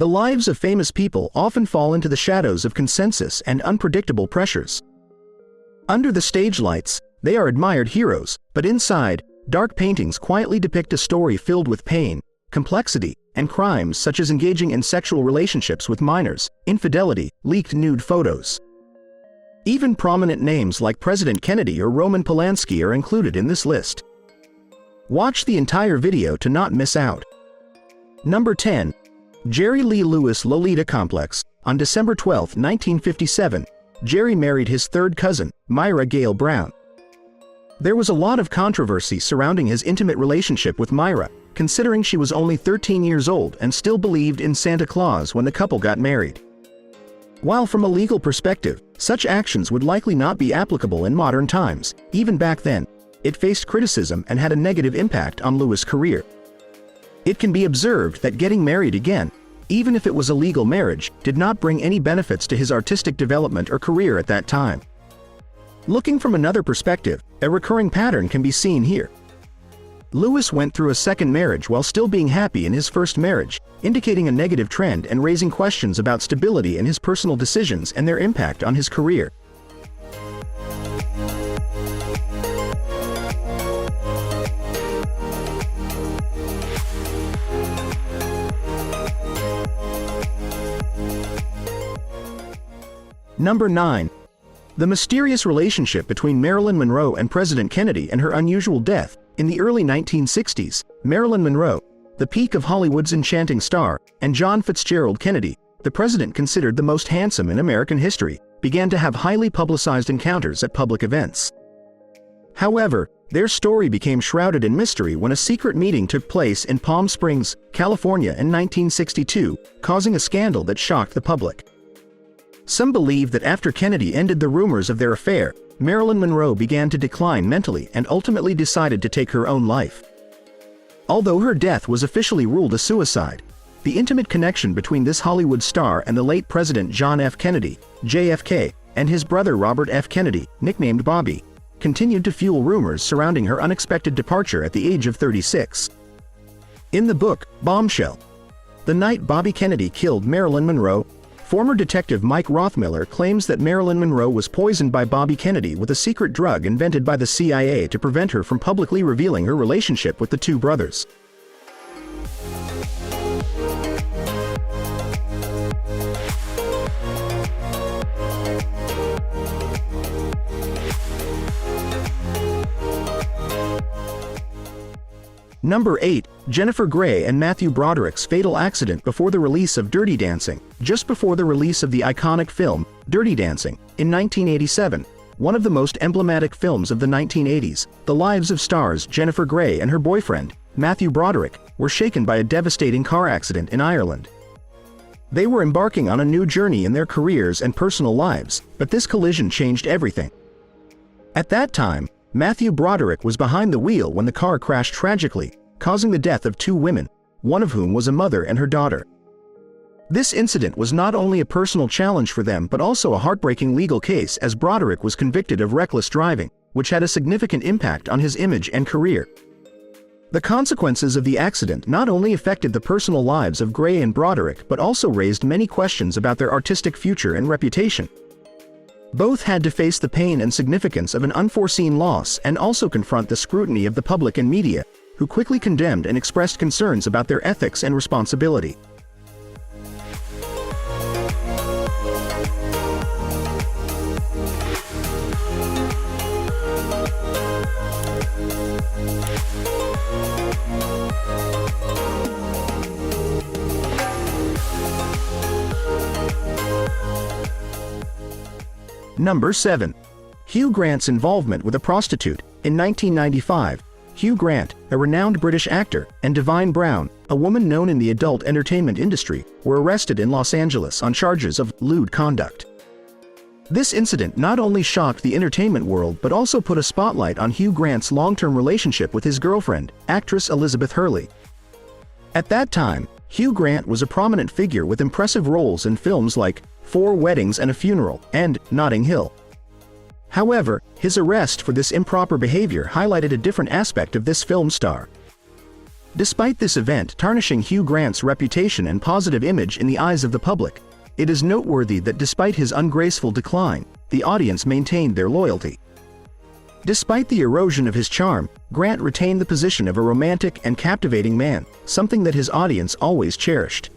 The lives of famous people often fall into the shadows of consensus and unpredictable pressures. Under the stage lights, they are admired heroes, but inside, dark paintings quietly depict a story filled with pain, complexity, and crimes such as engaging in sexual relationships with minors, infidelity, leaked nude photos. Even prominent names like President Kennedy or Roman Palansky are included in this list. Watch the entire video to not miss out. Number 10. Jerry Lee Lewis Lolita Complex. On December 12, 1957, Jerry married his third cousin, Myra Gale Brown. There was a lot of controversy surrounding his intimate relationship with Myra, considering she was only 13 years old and still believed in Santa Claus when the couple got married. While from a legal perspective, such actions would likely not be applicable in modern times, even back then, it faced criticism and had a negative impact on Lewis' career. It can be observed that getting married again, even if it was a legal marriage, did not bring any benefits to his artistic development or career at that time. Looking from another perspective, a recurring pattern can be seen here. Lewis went through a second marriage while still being happy in his first marriage, indicating a negative trend and raising questions about stability in his personal decisions and their impact on his career. Number 9. The mysterious relationship between Marilyn Monroe and President Kennedy and her unusual death. In the early 1960s, Marilyn Monroe, the peak of Hollywood's enchanting star, and John Fitzgerald Kennedy, the president considered the most handsome in American history, began to have highly publicized encounters at public events. However, their story became shrouded in mystery when a secret meeting took place in Palm Springs, California in 1962, causing a scandal that shocked the public. Some believe that after Kennedy ended the rumors of their affair, Marilyn Monroe began to decline mentally and ultimately decided to take her own life. Although her death was officially ruled a suicide, the intimate connection between this Hollywood star and the late President John F. Kennedy, JFK, and his brother Robert F. Kennedy, nicknamed Bobby, continued to fuel rumors surrounding her unexpected departure at the age of 36. In the book, Bombshell, The Night Bobby Kennedy Killed Marilyn Monroe, former detective Mike Rothmiller claims that Marilyn Monroe was poisoned by Bobby Kennedy with a secret drug invented by the CIA to prevent her from publicly revealing her relationship with the two brothers. Number 8. Jennifer Grey and Matthew Broderick's fatal accident before the release of Dirty Dancing. Just before the release of the iconic film, Dirty Dancing, in 1987, one of the most emblematic films of the 1980s, the lives of stars Jennifer Grey and her boyfriend, Matthew Broderick, were shaken by a devastating car accident in Ireland. They were embarking on a new journey in their careers and personal lives, but this collision changed everything. At that time, Matthew Broderick was behind the wheel when the car crashed tragically, causing the death of two women, one of whom was a mother and her daughter. This incident was not only a personal challenge for them but also a heartbreaking legal case, as Broderick was convicted of reckless driving, which had a significant impact on his image and career. The consequences of the accident not only affected the personal lives of Grey and Broderick but also raised many questions about their artistic future and reputation. Both had to face the pain and significance of an unforeseen loss and also confront the scrutiny of the public and media, who quickly condemned and expressed concerns about their ethics and responsibility. Number 7. Hugh Grant's involvement with a prostitute. In 1995, Hugh Grant, a renowned British actor, and Divine Brown, a woman known in the adult entertainment industry, were arrested in Los Angeles on charges of lewd conduct. This incident not only shocked the entertainment world but also put a spotlight on Hugh Grant's long-term relationship with his girlfriend, actress Elizabeth Hurley. At that time, Hugh Grant was a prominent figure with impressive roles in films like 4 Weddings and a Funeral and Notting Hill. However, his arrest for this improper behavior highlighted a different aspect of this film star. Despite this event tarnishing Hugh Grant's reputation and positive image in the eyes of the public, it is noteworthy that despite his ungraceful decline, the audience maintained their loyalty. Despite the erosion of his charm, Grant retained the position of a romantic and captivating man, something that his audience always cherished.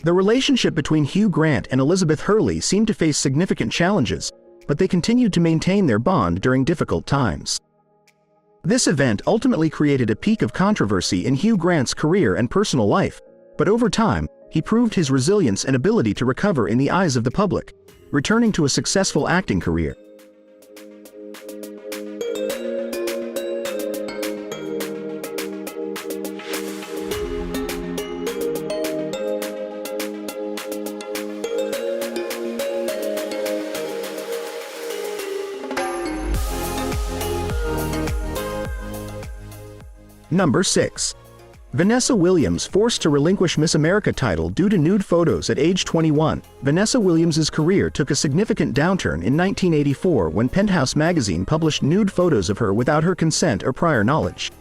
The relationship between Hugh Grant and Elizabeth Hurley seemed to face significant challenges, but they continued to maintain their bond during difficult times. This event ultimately created a peak of controversy in Hugh Grant's career and personal life, but over time, he proved his resilience and ability to recover in the eyes of the public, returning to a successful acting career. Number 6. Vanessa Williams forced to relinquish Miss America title due to nude photos at age 21. Vanessa Williams's career took a significant downturn in 1984 when Penthouse magazine published nude photos of her without her consent or prior knowledge.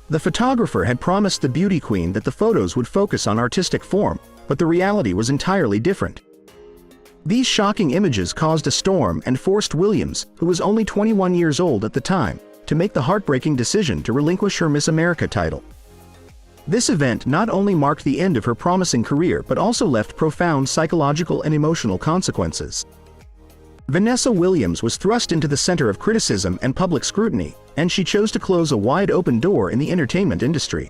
The photographer had promised the beauty queen that the photos would focus on artistic form, but the reality was entirely different. These shocking images caused a storm and forced Williams, who was only 21 years old at the time, to make the heartbreaking decision to relinquish her Miss America title. This event not only marked the end of her promising career but also left profound psychological and emotional consequences. Vanessa Williams was thrust into the center of criticism and public scrutiny, and she chose to close a wide-open door in the entertainment industry.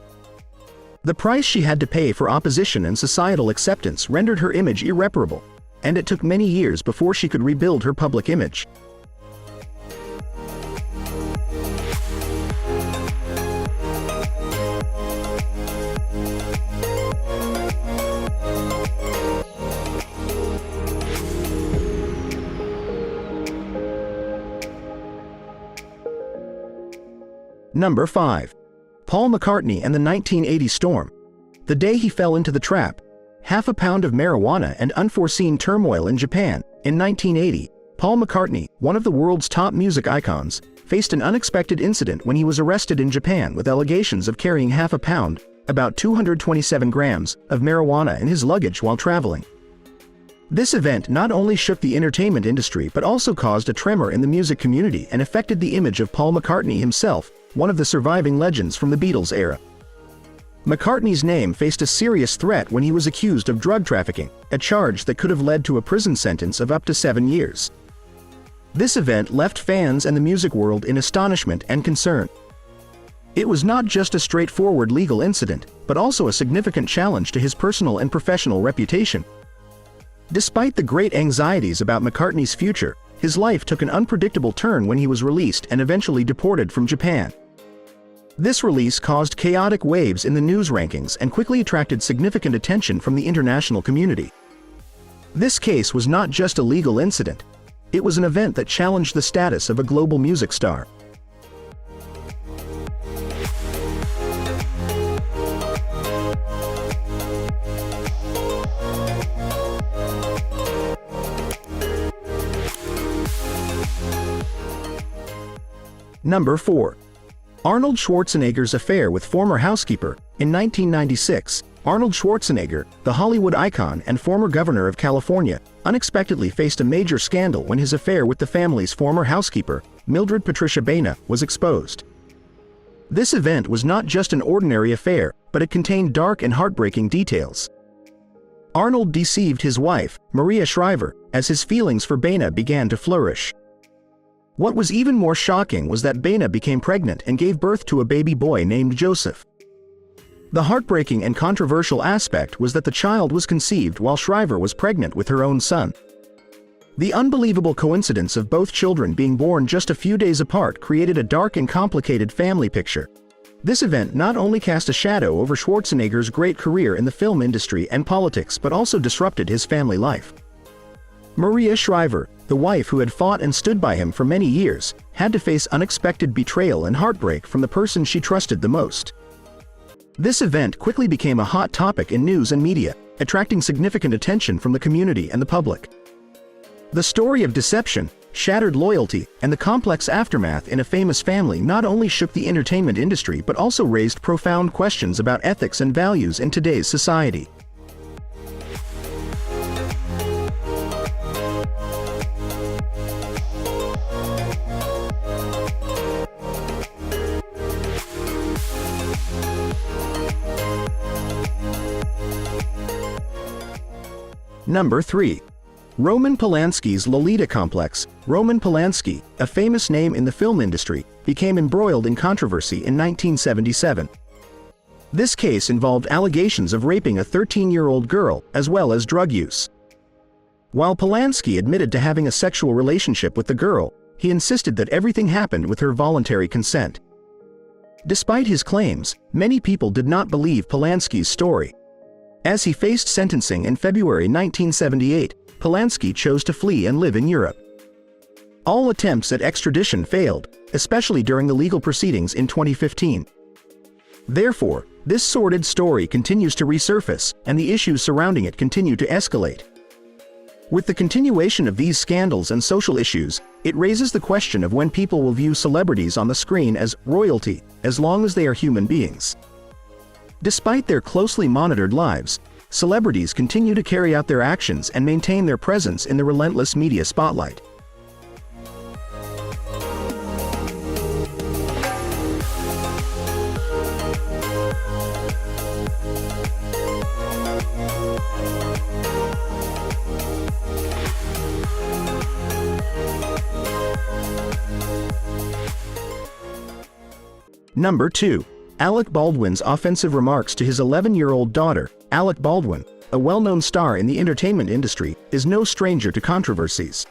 The price she had to pay for opposition and societal acceptance rendered her image irreparable, and it took many years before she could rebuild her public image. Number 5. Paul McCartney and the 1980 storm. The day he fell into the trap, half a pound of marijuana and unforeseen turmoil in Japan. In 1980, Paul McCartney, one of the world's top music icons, faced an unexpected incident when he was arrested in Japan with allegations of carrying half a pound, about 227 grams, of marijuana in his luggage while traveling. This event not only shook the entertainment industry but also caused a tremor in the music community and affected the image of Paul McCartney himself, one of the surviving legends from the Beatles era. McCartney's name faced a serious threat when he was accused of drug trafficking, a charge that could have led to a prison sentence of up to 7 years. This event left fans and the music world in astonishment and concern. It was not just a straightforward legal incident, but also a significant challenge to his personal and professional reputation. Despite the great anxieties about McCartney's future, his life took an unpredictable turn when he was released and eventually deported from Japan. This release caused chaotic waves in the news rankings and quickly attracted significant attention from the international community. This case was not just a legal incident. It was an event that challenged the status of a global music star. Number 4. Arnold Schwarzenegger's affair with former housekeeper. In 1996, Arnold Schwarzenegger, the Hollywood icon and former governor of California, unexpectedly faced a major scandal when his affair with the family's former housekeeper, Mildred Patricia Baena, was exposed. This event was not just an ordinary affair, but it contained dark and heartbreaking details. Arnold deceived his wife, Maria Shriver, as his feelings for Baena began to flourish. What was even more shocking was that Baena became pregnant and gave birth to a baby boy named Joseph. The heartbreaking and controversial aspect was that the child was conceived while Shriver was pregnant with her own son. The unbelievable coincidence of both children being born just a few days apart created a dark and complicated family picture. This event not only cast a shadow over Schwarzenegger's great career in the film industry and politics but also disrupted his family life. Maria Shriver, the wife who had fought and stood by him for many years, had to face unexpected betrayal and heartbreak from the person she trusted the most. This event quickly became a hot topic in news and media, attracting significant attention from the community and the public. The story of deception, shattered loyalty, and the complex aftermath in a famous family not only shook the entertainment industry but also raised profound questions about ethics and values in today's society. Number 3. Roman Palansky's Lolita complex. Roman Palansky, a famous name in the film industry, became embroiled in controversy in 1977. This case involved allegations of raping a 13-year-old girl as well as drug use. While Palansky admitted to having a sexual relationship with the girl, he insisted that everything happened with her voluntary consent. Despite his claims, many people did not believe Palansky's story. As he faced sentencing in February 1978, Palansky chose to flee and live in Europe. All attempts at extradition failed, especially during the legal proceedings in 2015. Therefore, this sordid story continues to resurface, and the issues surrounding it continue to escalate. With the continuation of these scandals and social issues, it raises the question of when people will view celebrities on the screen as royalty, as long as they are human beings. Despite their closely monitored lives, celebrities continue to carry out their actions and maintain their presence in the relentless media spotlight. Number 2. Alec Baldwin's offensive remarks to his 11-year-old daughter. Alec Baldwin, a well-known star in the entertainment industry, is no stranger to controversies.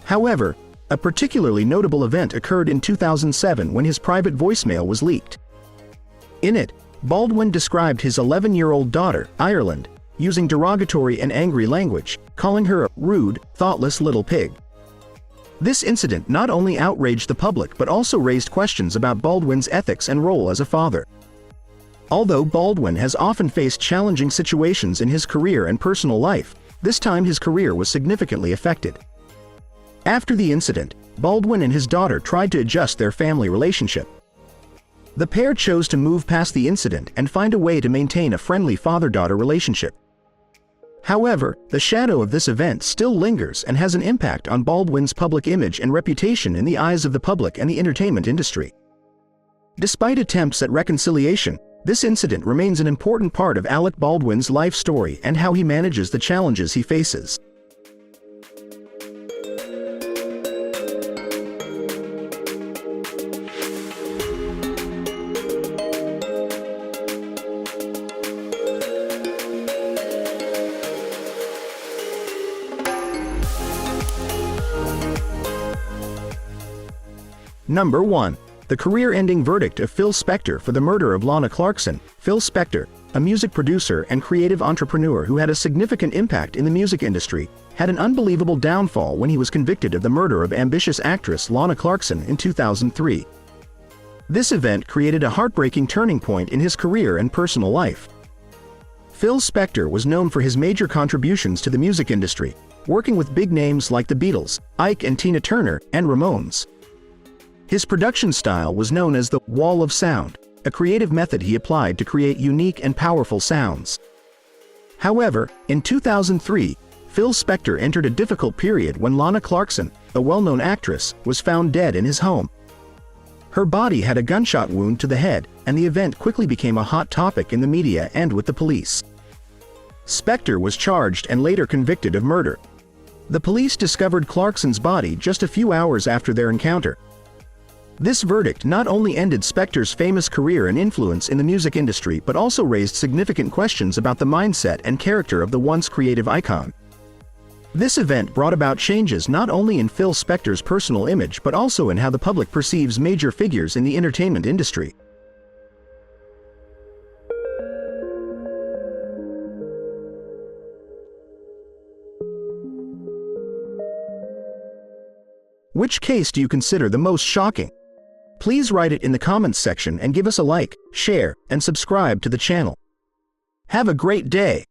However, a particularly notable event occurred in 2007 when his private voicemail was leaked. In it, Baldwin described his 11-year-old daughter, Ireland, using derogatory and angry language, calling her a rude, thoughtless little pig. This incident not only outraged the public but also raised questions about Baldwin's ethics and role as a father. Although Baldwin has often faced challenging situations in his career and personal life, this time his career was significantly affected. After the incident, Baldwin and his daughter tried to adjust their family relationship. The pair chose to move past the incident and find a way to maintain a friendly father-daughter relationship. However, the shadow of this event still lingers and has an impact on Baldwin's public image and reputation in the eyes of the public and the entertainment industry. Despite attempts at reconciliation, this incident remains an important part of Alec Baldwin's life story and how he manages the challenges he faces. Number 1. The career-ending verdict of Phil Spector for the murder of Lana Clarkson. Phil Spector, a music producer and creative entrepreneur who had a significant impact in the music industry, had an unbelievable downfall when he was convicted of the murder of ambitious actress Lana Clarkson in 2003. This event created a heartbreaking turning point in his career and personal life. Phil Spector was known for his major contributions to the music industry, working with big names like the Beatles, Ike and Tina Turner, and Ramones. His production style was known as the wall of sound, a creative method he applied to create unique and powerful sounds. However, in 2003, Phil Spector entered a difficult period when Lana Clarkson, a well-known actress, was found dead in his home. Her body had a gunshot wound to the head, and the event quickly became a hot topic in the media and with the police. Spector was charged and later convicted of murder. The police discovered Clarkson's body just a few hours after their encounter. This verdict not only ended Spector's famous career and influence in the music industry but also raised significant questions about the mindset and character of the once creative icon. This event brought about changes not only in Phil Spector's personal image but also in how the public perceives major figures in the entertainment industry. Which case do you consider the most shocking? Please write it in the comments section and give us a like, share, and subscribe to the channel. Have a great day!